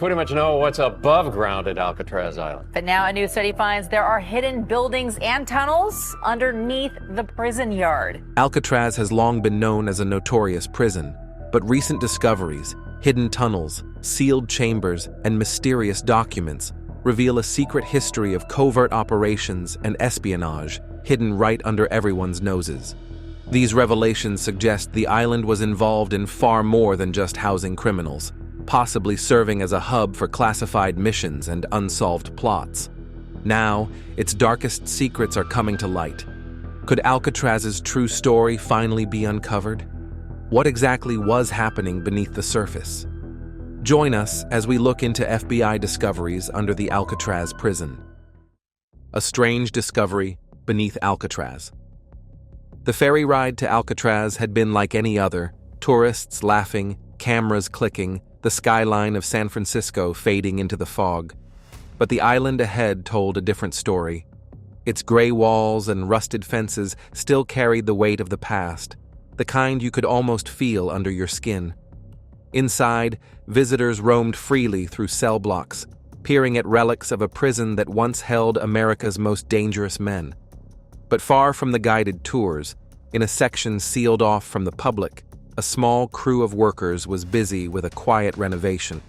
pretty much know what's above ground at Alcatraz Island. But now a new study finds there are hidden buildings and tunnels underneath the prison yard. Alcatraz has long been known as a notorious prison, but recent discoveries, hidden tunnels, sealed chambers, and mysterious documents reveal a secret history of covert operations and espionage hidden right under everyone's noses. These revelations suggest the island was involved in far more than just housing criminals, possibly serving as a hub for classified missions and unsolved plots. Now, its darkest secrets are coming to light. Could Alcatraz's true story finally be uncovered? What exactly was happening beneath the surface? Join us as we look into FBI discoveries under the Alcatraz prison. A strange discovery beneath Alcatraz. The ferry ride to Alcatraz had been like any other, tourists laughing, cameras clicking, the skyline of San Francisco fading into the fog. But the island ahead told a different story. Its gray walls and rusted fences still carried the weight of the past, the kind you could almost feel under your skin. Inside, visitors roamed freely through cell blocks, peering at relics of a prison that once held America's most dangerous men. But far from the guided tours, in a section sealed off from the public, a small crew of workers was busy with a quiet renovation.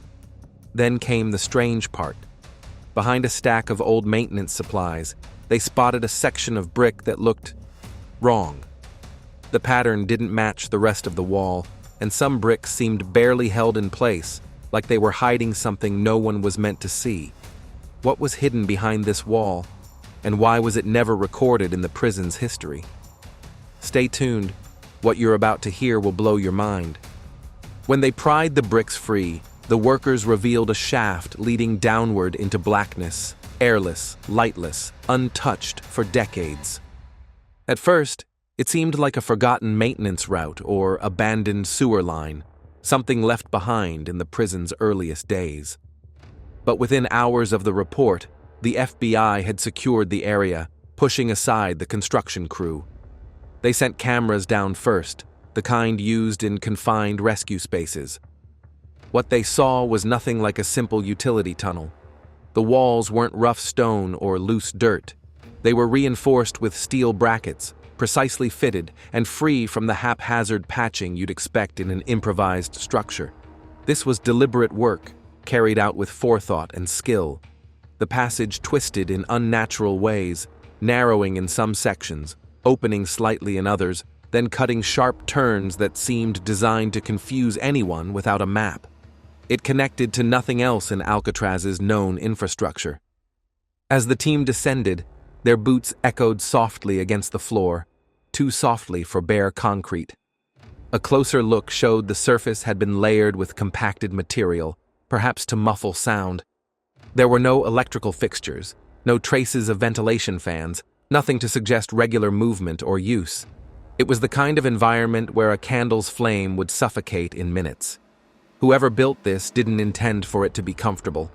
Then came the strange part. Behind a stack of old maintenance supplies, they spotted a section of brick that looked wrong. The pattern didn't match the rest of the wall, and some bricks seemed barely held in place, like they were hiding something no one was meant to see. What was hidden behind this wall, and why was it never recorded in the prison's history? Stay tuned. What you're about to hear will blow your mind. When they pried the bricks free, the workers revealed a shaft leading downward into blackness, airless, lightless, untouched for decades. At first, it seemed like a forgotten maintenance route or abandoned sewer line, something left behind in the prison's earliest days. But within hours of the report, the FBI had secured the area, pushing aside the construction crew. They sent cameras down first, the kind used in confined rescue spaces. What they saw was nothing like a simple utility tunnel. The walls weren't rough stone or loose dirt. They were reinforced with steel brackets, precisely fitted and free from the haphazard patching you'd expect in an improvised structure. This was deliberate work, carried out with forethought and skill. The passage twisted in unnatural ways, narrowing in some sections, opening slightly in others, then cutting sharp turns that seemed designed to confuse anyone without a map. It connected to nothing else in Alcatraz's known infrastructure. As the team descended, their boots echoed softly against the floor, too softly for bare concrete. A closer look showed the surface had been layered with compacted material, perhaps to muffle sound. There were no electrical fixtures, no traces of ventilation fans, nothing to suggest regular movement or use. It was the kind of environment where a candle's flame would suffocate in minutes. Whoever built this didn't intend for it to be comfortable.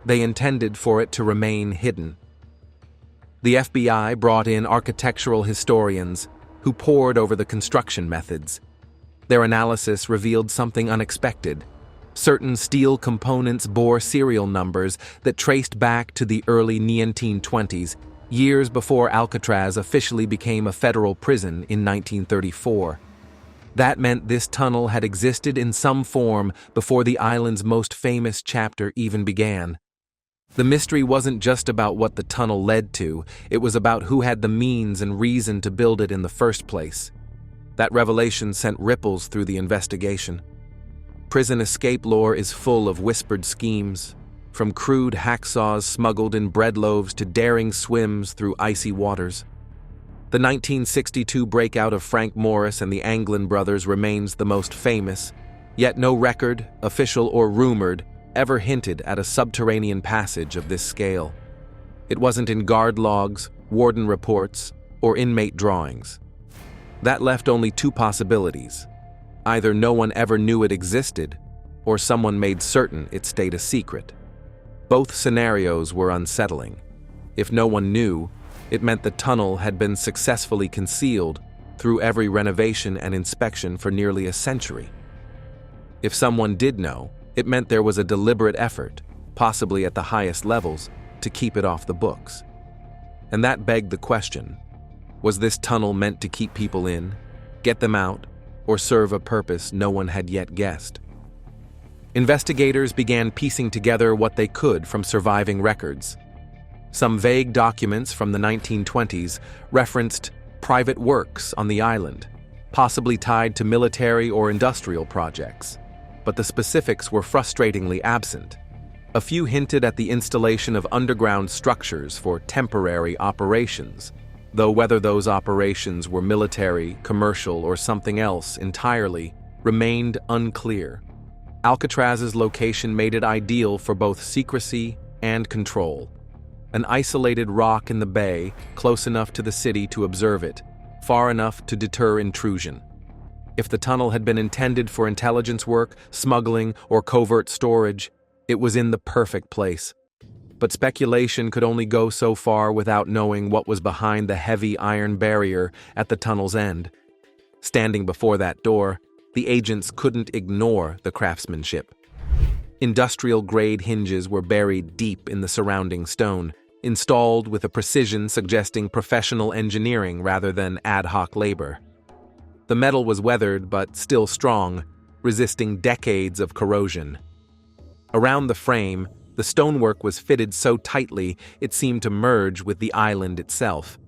They intended for it to remain hidden. The FBI brought in architectural historians who pored over the construction methods. Their analysis revealed something unexpected. Certain steel components bore serial numbers that traced back to the early 1920s, years before Alcatraz officially became a federal prison in 1934. That meant this tunnel had existed in some form before the island's most famous chapter even began. The mystery wasn't just about what the tunnel led to, it was about who had the means and reason to build it in the first place. That revelation sent ripples through the investigation. Prison escape lore is full of whispered schemes, from crude hacksaws smuggled in bread loaves to daring swims through icy waters. The 1962 breakout of Frank Morris and the Anglin brothers remains the most famous, yet no record, official or rumored, ever hinted at a subterranean passage of this scale. It wasn't in guard logs, warden reports, or inmate drawings. That left only two possibilities. Either no one ever knew it existed, or someone made certain it stayed a secret. Both scenarios were unsettling. If no one knew, it meant the tunnel had been successfully concealed through every renovation and inspection for nearly a century. If someone did know, It meant there was a deliberate effort, possibly at the highest levels, to keep it off the books. And that begged the question, was this tunnel meant to keep people in, get them out, or serve a purpose no one had yet guessed? Investigators began piecing together what they could from surviving records. Some vague documents from the 1920s referenced private works on the island, possibly tied to military or industrial projects, but the specifics were frustratingly absent. A few hinted at the installation of underground structures for temporary operations, though whether those operations were military, commercial, or something else entirely remained unclear. Alcatraz's location made it ideal for both secrecy and control. An isolated rock in the bay, close enough to the city to observe it, far enough to deter intrusion. If the tunnel had been intended for intelligence work, smuggling, or covert storage, it was in the perfect place. But speculation could only go so far without knowing what was behind the heavy iron barrier at the tunnel's end. Standing before that door, the agents couldn't ignore the craftsmanship. Industrial-grade hinges were buried deep in the surrounding stone, installed with a precision suggesting professional engineering rather than ad hoc labor. The metal was weathered but still strong, resisting decades of corrosion. Around the frame, the stonework was fitted so tightly it seemed to merge with the island itself.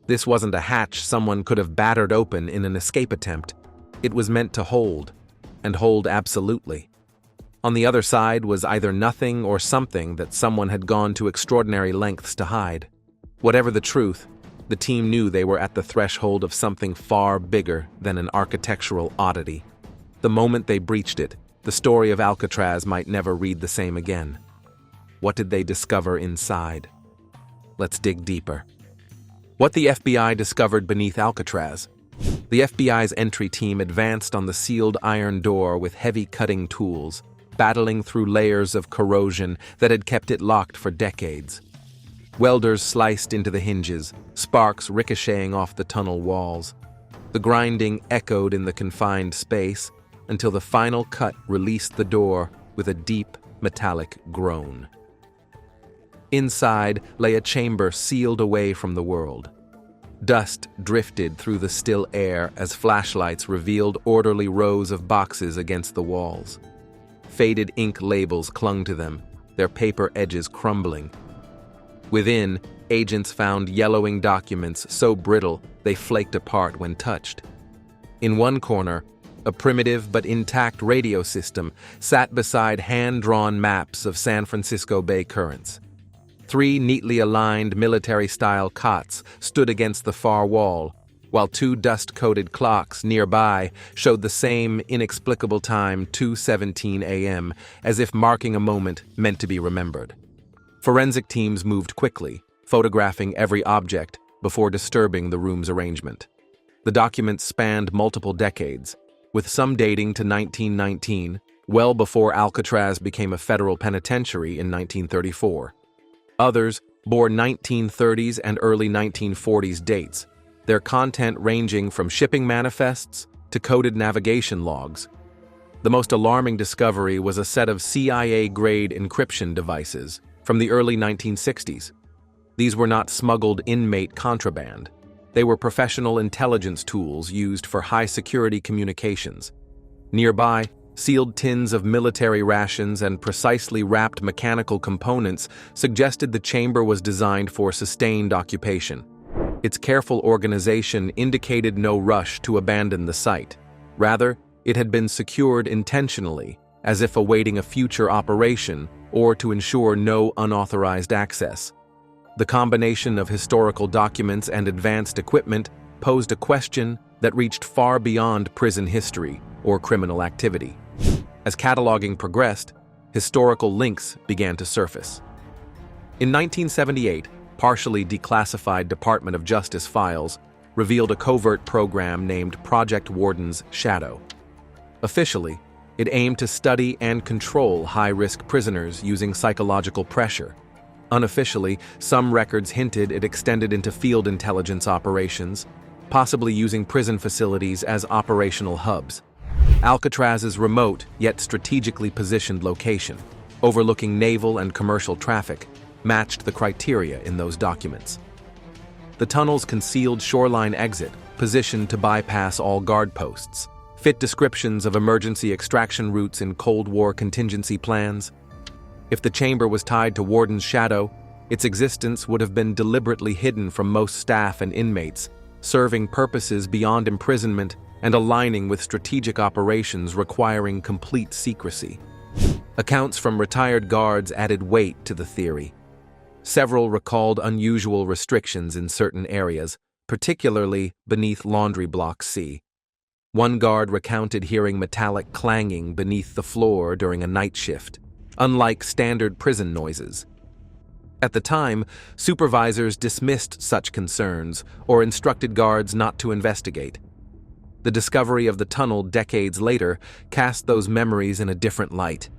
This wasn't a hatch someone could have battered open in an escape attempt. It was meant to hold, and hold absolutely. On the other side was either nothing or something that someone had gone to extraordinary lengths to hide. Whatever the truth, the team knew they were at the threshold of something far bigger than an architectural oddity. The moment they breached it, the story of Alcatraz might never read the same again. What did they discover inside? Let's dig deeper. What the FBI discovered beneath Alcatraz. The FBI's entry team advanced on the sealed iron door with heavy cutting tools, battling through layers of corrosion that had kept it locked for decades. Welders sliced into the hinges, sparks ricocheting off the tunnel walls. The grinding echoed in the confined space until the final cut released the door with a deep, metallic groan. Inside lay a chamber sealed away from the world. Dust drifted through the still air as flashlights revealed orderly rows of boxes against the walls. Faded ink labels clung to them, their paper edges crumbling. Within, agents found yellowing documents so brittle they flaked apart when touched. In one corner, a primitive but intact radio system sat beside hand-drawn maps of San Francisco Bay currents. 3 neatly aligned military-style cots stood against the far wall, while 2 dust-coated clocks nearby showed the same inexplicable time, 2:17 a.m., as if marking a moment meant to be remembered. Forensic teams moved quickly, photographing every object before disturbing the room's arrangement. The documents spanned multiple decades, with some dating to 1919, well before Alcatraz became a federal penitentiary in 1934. Others bore 1930s and early 1940s dates, their content ranging from shipping manifests to coded navigation logs. The most alarming discovery was a set of CIA-grade encryption devices from the early 1960s. These were not smuggled inmate contraband. They were professional intelligence tools used for high-security communications. Nearby, sealed tins of military rations and precisely wrapped mechanical components suggested the chamber was designed for sustained occupation. Its careful organization indicated no rush to abandon the site. Rather, it had been secured intentionally, as if awaiting a future operation or to ensure no unauthorized access. The combination of historical documents and advanced equipment posed a question that reached far beyond prison history or criminal activity. As cataloging progressed, historical links began to surface. In 1978, partially declassified Department of Justice files revealed a covert program named Project Warden's Shadow. Officially, it aimed to study and control high-risk prisoners using psychological pressure. Unofficially, some records hinted it extended into field intelligence operations, possibly using prison facilities as operational hubs. Alcatraz's remote yet strategically positioned location, overlooking naval and commercial traffic, matched the criteria in those documents. The tunnel's concealed shoreline exit, positioned to bypass all guard posts, fit descriptions of emergency extraction routes in Cold War contingency plans. If the chamber was tied to Warden's shadow, its existence would have been deliberately hidden from most staff and inmates, serving purposes beyond imprisonment and aligning with strategic operations requiring complete secrecy. Accounts from retired guards added weight to the theory. Several recalled unusual restrictions in certain areas, particularly beneath Laundry Block C. One guard recounted hearing metallic clanging beneath the floor during a night shift, unlike standard prison noises. At the time, supervisors dismissed such concerns or instructed guards not to investigate. The discovery of the tunnel decades later cast those memories in a different light.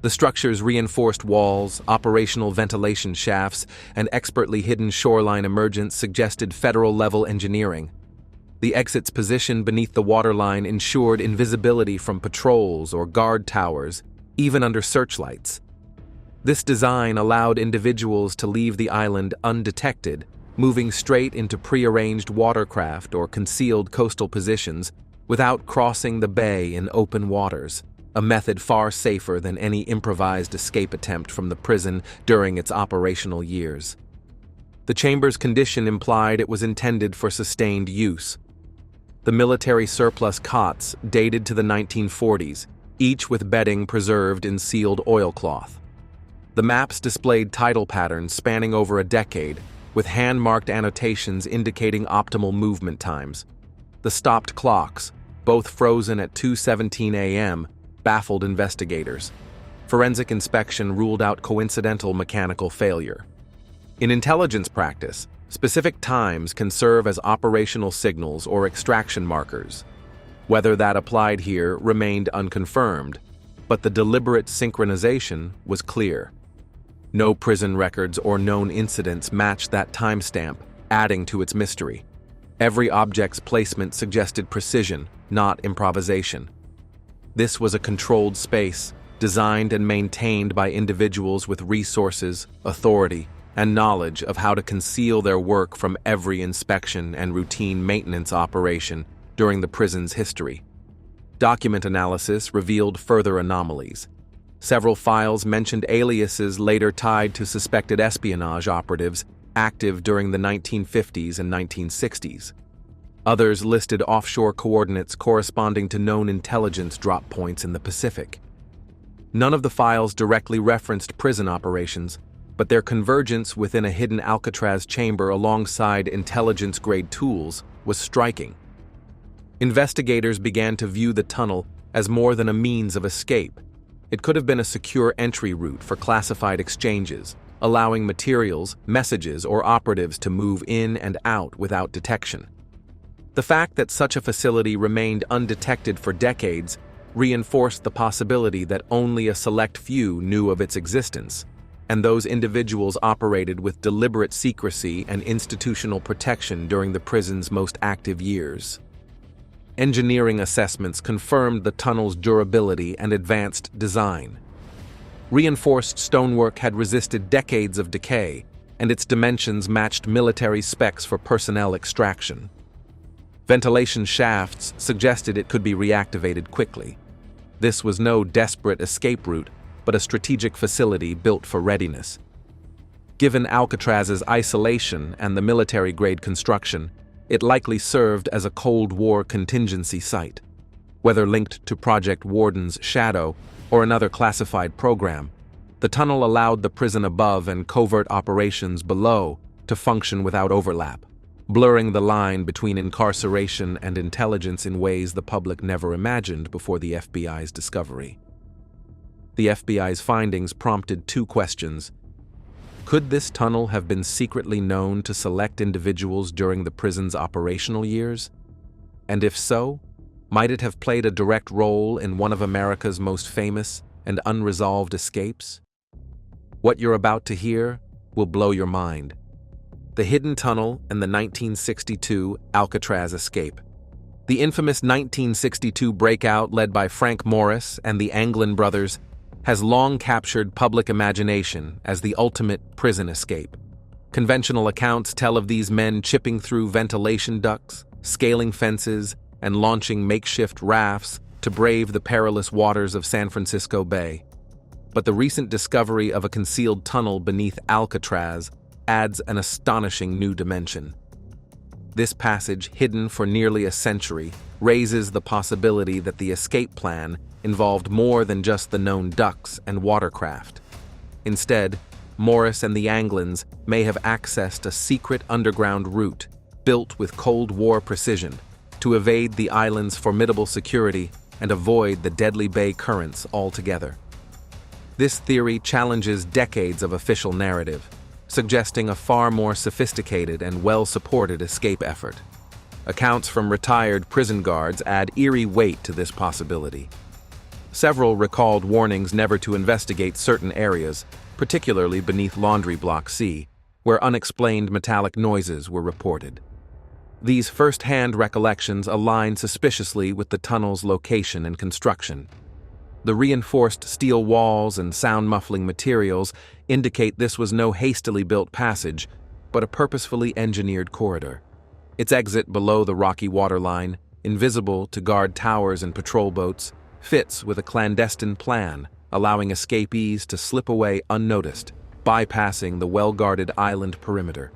The structure's reinforced walls, operational ventilation shafts, and expertly hidden shoreline emergence suggested federal-level engineering. The exit's position beneath the waterline ensured invisibility from patrols or guard towers, even under searchlights. This design allowed individuals to leave the island undetected, moving straight into prearranged watercraft or concealed coastal positions without crossing the bay in open waters, a method far safer than any improvised escape attempt from the prison during its operational years. The chamber's condition implied it was intended for sustained use. The military surplus cots dated to the 1940s, each with bedding preserved in sealed oilcloth. The maps displayed tidal patterns spanning over a decade, with hand-marked annotations indicating optimal movement times. The stopped clocks, both frozen at 2:17 a.m., baffled investigators. Forensic inspection ruled out coincidental mechanical failure. In intelligence practice, specific times can serve as operational signals or extraction markers. Whether that applied here remained unconfirmed, but the deliberate synchronization was clear. No prison records or known incidents matched that timestamp, adding to its mystery. Every object's placement suggested precision, not improvisation. This was a controlled space, designed and maintained by individuals with resources, authority, and knowledge of how to conceal their work from every inspection and routine maintenance operation during the prison's history. Document analysis revealed further anomalies. Several files mentioned aliases later tied to suspected espionage operatives active during the 1950s and 1960s. Others listed offshore coordinates corresponding to known intelligence drop points in the Pacific. None of the files directly referenced prison operations, but their convergence within a hidden Alcatraz chamber alongside intelligence-grade tools was striking. Investigators began to view the tunnel as more than a means of escape. It could have been a secure entry route for classified exchanges, allowing materials, messages, or operatives to move in and out without detection. The fact that such a facility remained undetected for decades reinforced the possibility that only a select few knew of its existence, and those individuals operated with deliberate secrecy and institutional protection during the prison's most active years. Engineering assessments confirmed the tunnel's durability and advanced design. Reinforced stonework had resisted decades of decay, and its dimensions matched military specs for personnel extraction. Ventilation shafts suggested it could be reactivated quickly. This was no desperate escape route, but a strategic facility built for readiness. Given Alcatraz's isolation and the military-grade construction, it likely served as a Cold War contingency site. Whether linked to Project Warden's Shadow or another classified program, the tunnel allowed the prison above and covert operations below to function without overlap, blurring the line between incarceration and intelligence in ways the public never imagined before the FBI's discovery. The FBI's findings prompted two questions. Could this tunnel have been secretly known to select individuals during the prison's operational years? And if so, might it have played a direct role in one of America's most famous and unresolved escapes? What you're about to hear will blow your mind. The hidden tunnel and the 1962 Alcatraz escape. The infamous 1962 breakout led by Frank Morris and the Anglin brothers has long captured public imagination as the ultimate prison escape. Conventional accounts tell of these men chipping through ventilation ducts, scaling fences, and launching makeshift rafts to brave the perilous waters of San Francisco Bay. But the recent discovery of a concealed tunnel beneath Alcatraz adds an astonishing new dimension. This passage, hidden for nearly a century, raises the possibility that the escape plan involved more than just the known ducks and watercraft. Instead, Morris and the Anglins may have accessed a secret underground route built with Cold War precision to evade the island's formidable security and avoid the deadly bay currents altogether. This theory challenges decades of official narrative, suggesting a far more sophisticated and well-supported escape effort. Accounts from retired prison guards add eerie weight to this possibility. Several recalled warnings never to investigate certain areas, particularly beneath Laundry Block C, where unexplained metallic noises were reported. These first-hand recollections align suspiciously with the tunnel's location and construction. The reinforced steel walls and sound-muffling materials indicate this was no hastily built passage, but a purposefully engineered corridor. Its exit below the rocky waterline, invisible to guard towers and patrol boats, fits with a clandestine plan, allowing escapees to slip away unnoticed, bypassing the well-guarded island perimeter.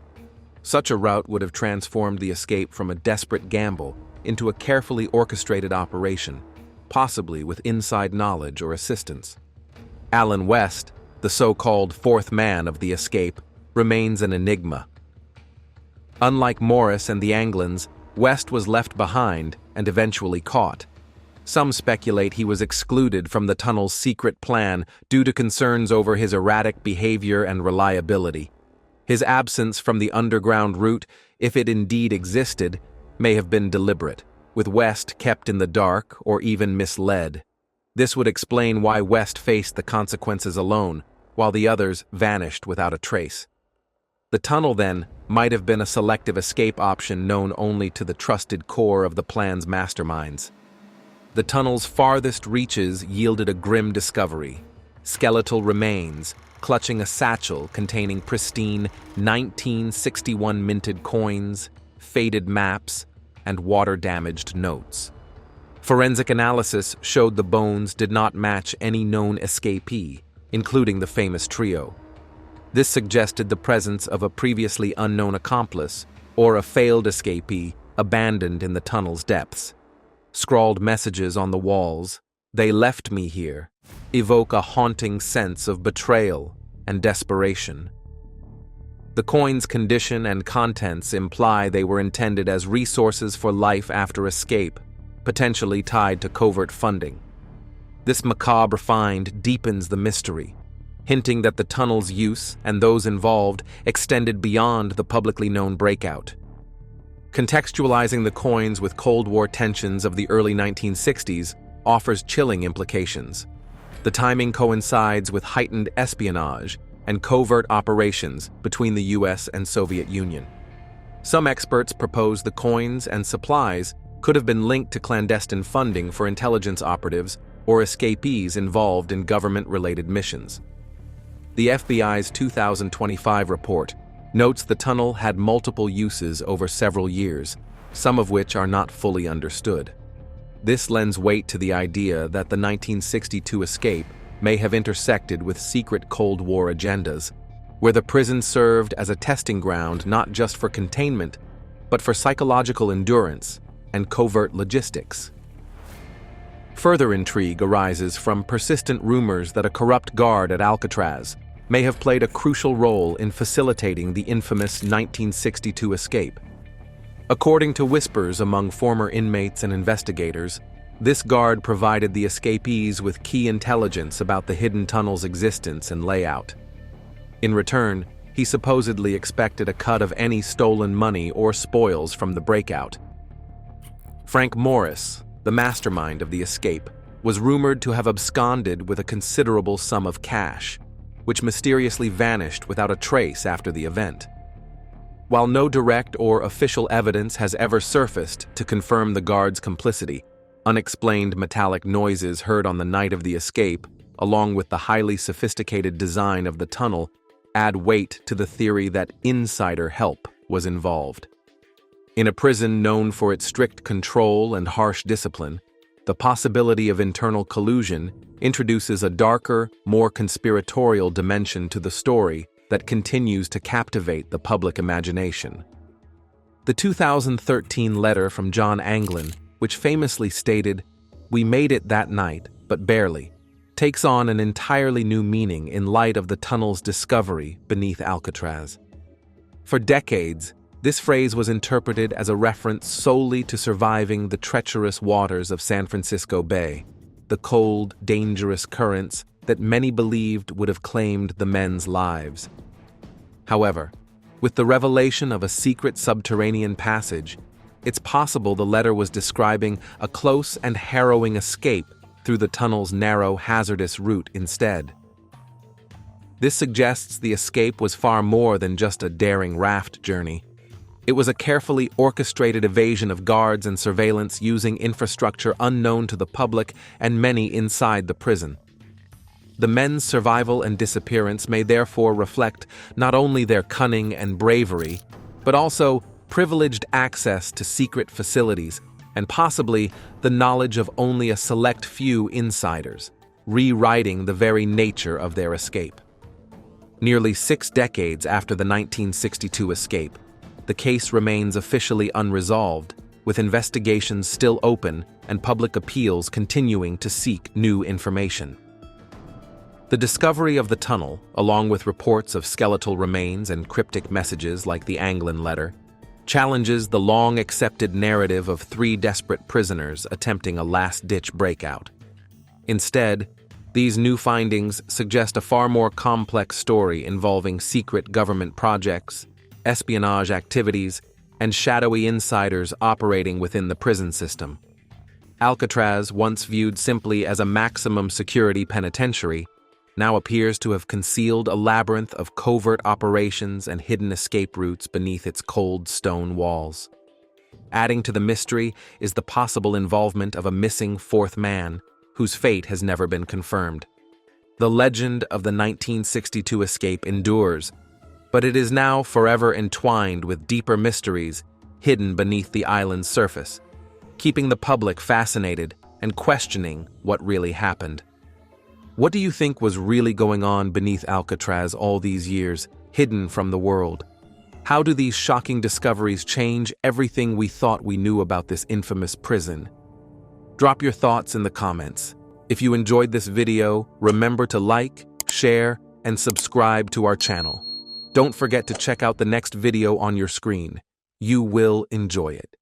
Such a route would have transformed the escape from a desperate gamble into a carefully orchestrated operation, possibly with inside knowledge or assistance. Alan West, the so-called fourth man of the escape, remains an enigma. Unlike Morris and the Anglins, West was left behind and eventually caught. Some speculate he was excluded from the tunnel's secret plan due to concerns over his erratic behavior and reliability. His absence from the underground route, if it indeed existed, may have been deliberate, with West kept in the dark or even misled. This would explain why West faced the consequences alone, while the others vanished without a trace. The tunnel, then, might have been a selective escape option known only to the trusted core of the plan's masterminds. The tunnel's farthest reaches yielded a grim discovery: skeletal remains clutching a satchel containing pristine 1961 minted coins, faded maps, and water-damaged notes. Forensic analysis showed the bones did not match any known escapee, including the famous trio. This suggested the presence of a previously unknown accomplice or a failed escapee abandoned in the tunnel's depths. Scrawled messages on the walls, "They left me here," evoke a haunting sense of betrayal and desperation. The coin's condition and contents imply they were intended as resources for life after escape, potentially tied to covert funding. This macabre find deepens the mystery, hinting that the tunnel's use and those involved extended beyond the publicly known breakout. Contextualizing the coins with Cold War tensions of the early 1960s offers chilling implications. The timing coincides with heightened espionage and covert operations between the US and Soviet Union. Some experts propose the coins and supplies could have been linked to clandestine funding for intelligence operatives or escapees involved in government-related missions. The FBI's 2025 report notes the tunnel had multiple uses over several years, some of which are not fully understood. This lends weight to the idea that the 1962 escape may have intersected with secret Cold War agendas, where the prison served as a testing ground not just for containment, but for psychological endurance and covert logistics. Further intrigue arises from persistent rumors that a corrupt guard at Alcatraz may have played a crucial role in facilitating the infamous 1962 escape. According to whispers among former inmates and investigators, this guard provided the escapees with key intelligence about the hidden tunnel's existence and layout. In return, he supposedly expected a cut of any stolen money or spoils from the breakout. Frank Morris, the mastermind of the escape, was rumored to have absconded with a considerable sum of cash, which mysteriously vanished without a trace after the event. While no direct or official evidence has ever surfaced to confirm the guards' complicity, unexplained metallic noises heard on the night of the escape, along with the highly sophisticated design of the tunnel, add weight to the theory that insider help was involved. In a prison known for its strict control and harsh discipline, the possibility of internal collusion introduces a darker, more conspiratorial dimension to the story that continues to captivate the public imagination. The 2013 letter from John Anglin, which famously stated, "We made it that night, but barely," takes on an entirely new meaning in light of the tunnel's discovery beneath Alcatraz. For decades, this phrase was interpreted as a reference solely to surviving the treacherous waters of San Francisco Bay, the cold, dangerous currents that many believed would have claimed the men's lives. However, with the revelation of a secret subterranean passage, it's possible the letter was describing a close and harrowing escape through the tunnel's narrow, hazardous route instead. This suggests the escape was far more than just a daring raft journey. It was a carefully orchestrated evasion of guards and surveillance using infrastructure unknown to the public and many inside the prison. The men's survival and disappearance may therefore reflect not only their cunning and bravery, but also privileged access to secret facilities and possibly the knowledge of only a select few insiders, rewriting the very nature of their escape. Nearly 6 decades after the 1962 escape, the case remains officially unresolved, with investigations still open and public appeals continuing to seek new information. The discovery of the tunnel, along with reports of skeletal remains and cryptic messages like the Anglin letter, challenges the long-accepted narrative of 3 desperate prisoners attempting a last-ditch breakout. Instead, these new findings suggest a far more complex story involving secret government projects, espionage activities, and shadowy insiders operating within the prison system. Alcatraz, once viewed simply as a maximum security penitentiary, now appears to have concealed a labyrinth of covert operations and hidden escape routes beneath its cold stone walls. Adding to the mystery is the possible involvement of a missing 4th man, whose fate has never been confirmed. The legend of the 1962 escape endures, but it is now forever entwined with deeper mysteries hidden beneath the island's surface, keeping the public fascinated and questioning what really happened. What do you think was really going on beneath Alcatraz all these years, hidden from the world? How do these shocking discoveries change everything we thought we knew about this infamous prison? Drop your thoughts in the comments. If you enjoyed this video, remember to like, share, and subscribe to our channel. Don't forget to check out the next video on your screen. You will enjoy it.